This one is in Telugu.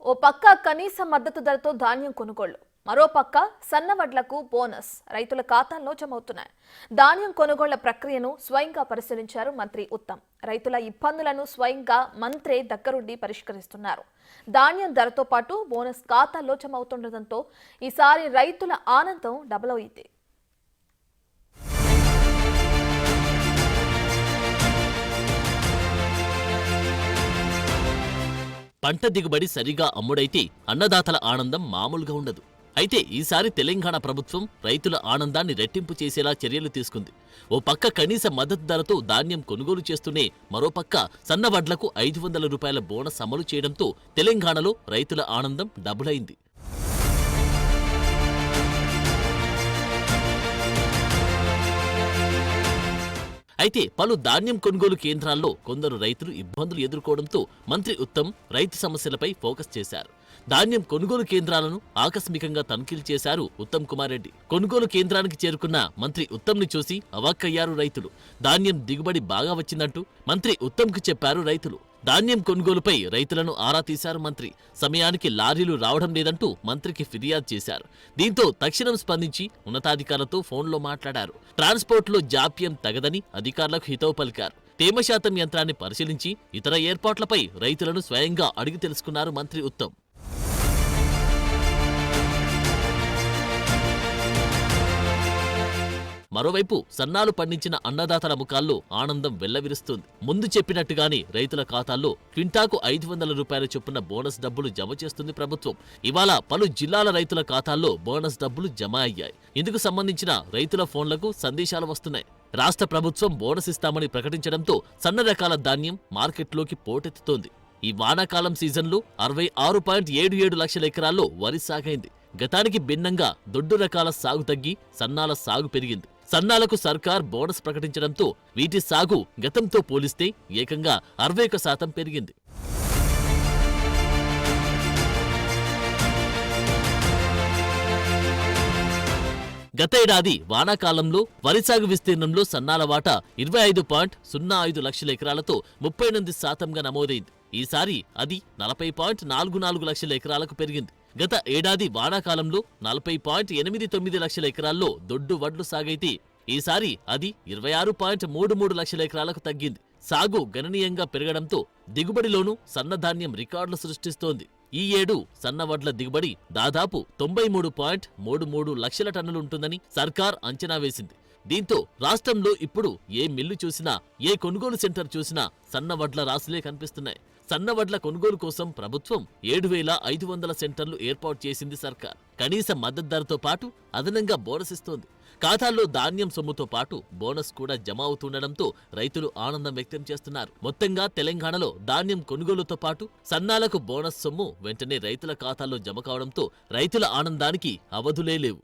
ఓ పక్క కనీస మద్దతు ధరతో ధాన్యం కొనుగోళ్లు, మరో పక్క సన్నవడ్లకు బోనస్ రైతుల ఖాతాల్లో జమవుతున్నాయి. ధాన్యం కొనుగోళ్ల ప్రక్రియను స్వయంగా పరిశీలించారు మంత్రి ఉత్తమ్. రైతుల ఇబ్బందులను స్వయంగా మంత్రే దగ్గరుండి పరిష్కరిస్తున్నారు. ధాన్యం ధరతో పాటు బోనస్ ఖాతాల్లో జమవుతుండటంతో ఈసారి రైతుల ఆనందం డబుల్ అయింది. పంట దిగుబడి సరిగా అమ్ముడైతే అన్నదాతల ఆనందం మామూలుగా ఉండదు. అయితే ఈసారి తెలంగాణ ప్రభుత్వం రైతుల ఆనందాన్ని రెట్టింపు చేసేలా చర్యలు తీసుకుంది. ఓ పక్క కనీస మద్దతు ధరతో ధాన్యం కొనుగోలు చేస్తూనే మరోపక్క సన్నవడ్లకు 500 రూపాయల బోనస్ అమలు చేయడంతో తెలంగాణలో రైతుల ఆనందం డబుల్ అయింది. అయితే పలు ధాన్యం కొనుగోలు కేంద్రాల్లో కొందరు రైతులు ఇబ్బందులు ఎదుర్కోవడంతో మంత్రి ఉత్తమ్ రైతు సమస్యలపై ఫోకస్ చేశారు. ధాన్యం కొనుగోలు కేంద్రాలను ఆకస్మికంగా తనిఖీలు చేశారు ఉత్తమ్ కుమార్ రెడ్డి. కొనుగోలు కేంద్రానికి చేరుకున్న మంత్రి ఉత్తమ్ని చూసి అవాక్కయ్యారు రైతులు. ధాన్యం దిగుబడి బాగా వచ్చిందంటూ మంత్రి ఉత్తమ్కు చెప్పారు రైతులు. ధాన్యం కొనుగోలుపై రైతులను ఆరా తీశారు మంత్రి. సమయానికి లారీలు రావడం లేదంటూ మంత్రికి ఫిర్యాదు చేశారు. దీంతో తక్షణం స్పందించి ఉన్నతాధికారులతో ఫోన్లో మాట్లాడారు. ట్రాన్స్పోర్ట్లో జాప్యం తగదని అధికారులకు హితవు పలికారు. తేమ శాతం యంత్రాన్ని పరిశీలించి ఇతర ఏర్పాట్లపై రైతులను స్వయంగా అడిగి తెలుసుకున్నారు మంత్రి ఉత్తమ్. మరోవైపు సన్నాలు పండించిన అన్నదాతల ముఖాల్లో ఆనందం వెల్లవిరుస్తుంది. ముందు చెప్పినట్టుగానే రైతుల ఖాతాల్లో క్వింటాకు 500 రూపాయల చొప్పున బోనస్ డబ్బులు జమ చేస్తుంది ప్రభుత్వం. ఇవాళ పలు జిల్లాల రైతుల ఖాతాల్లో బోనస్ డబ్బులు జమ అయ్యాయి. ఇందుకు సంబంధించిన రైతుల ఫోన్లకు సందేశాలు వస్తున్నాయి. రాష్ట్ర ప్రభుత్వం బోనస్ ఇస్తామని ప్రకటించడంతో సన్న రకాల ధాన్యం మార్కెట్లోకి పోటెత్తుతోంది. ఈ వానాకాలం సీజన్లో 66.77 లక్షల ఎకరాల్లో వరి సాగైంది. గతానికి భిన్నంగా దొడ్డు రకాల సాగు తగ్గి సన్నాల సాగు పెరిగింది. సన్నాలకు సర్కార్ బోనస్ ప్రకటించడంతో వీటి సాగు గతంతో పోలిస్తే ఏకంగా 61% పెరిగింది. గత ఏడాది వానాకాలంలో వరి సాగు విస్తీర్ణంలో సన్నాల వాటా 25.05 లక్షల ఎకరాలతో 38%గా నమోదైంది. ఈసారి అది 40.44 లక్షల ఎకరాలకు పెరిగింది. గత ఏడాది వానాకాలంలో 40.89 లక్షల ఎకరాల్లో దొడ్డు వడ్లు సాగైతే ఈసారి అది 26.33 లక్షల ఎకరాలకు తగ్గింది. సాగు గణనీయంగా పెరగడంతో దిగుబడిలోనూ సన్నధాన్యం రికార్డులు సృష్టిస్తోంది. ఈ ఏడు సన్నవడ్ల దిగుబడి దాదాపు 93.33 లక్షల టన్నులుంటుందని సర్కార్ అంచనా వేసింది. దీంతో రాష్ట్రంలో ఇప్పుడు ఏ మిల్లు చూసినా, ఏ కొనుగోలు సెంటర్ చూసినా సన్నవడ్ల రాసులే కనిపిస్తున్నాయి. సన్నవడ్ల కొనుగోలు కోసం ప్రభుత్వం 7,500 సెంటర్లు ఏర్పాటు చేసింది సర్కార్. కనీస మద్దతు ధరతో పాటు అదనంగా బోనస్ ఇస్తోంది. ఖాతాల్లో ధాన్యం సొమ్ముతో పాటు బోనస్ కూడా జమ అవుతుండడంతో రైతులు ఆనందం వ్యక్తం చేస్తున్నారు. మొత్తంగా తెలంగాణలో ధాన్యం కొనుగోలుతో పాటు సన్నాలకు బోనస్ సొమ్ము వెంటనే రైతుల ఖాతాల్లో జమ కావడంతో రైతుల ఆనందానికి అవధులే లేవు.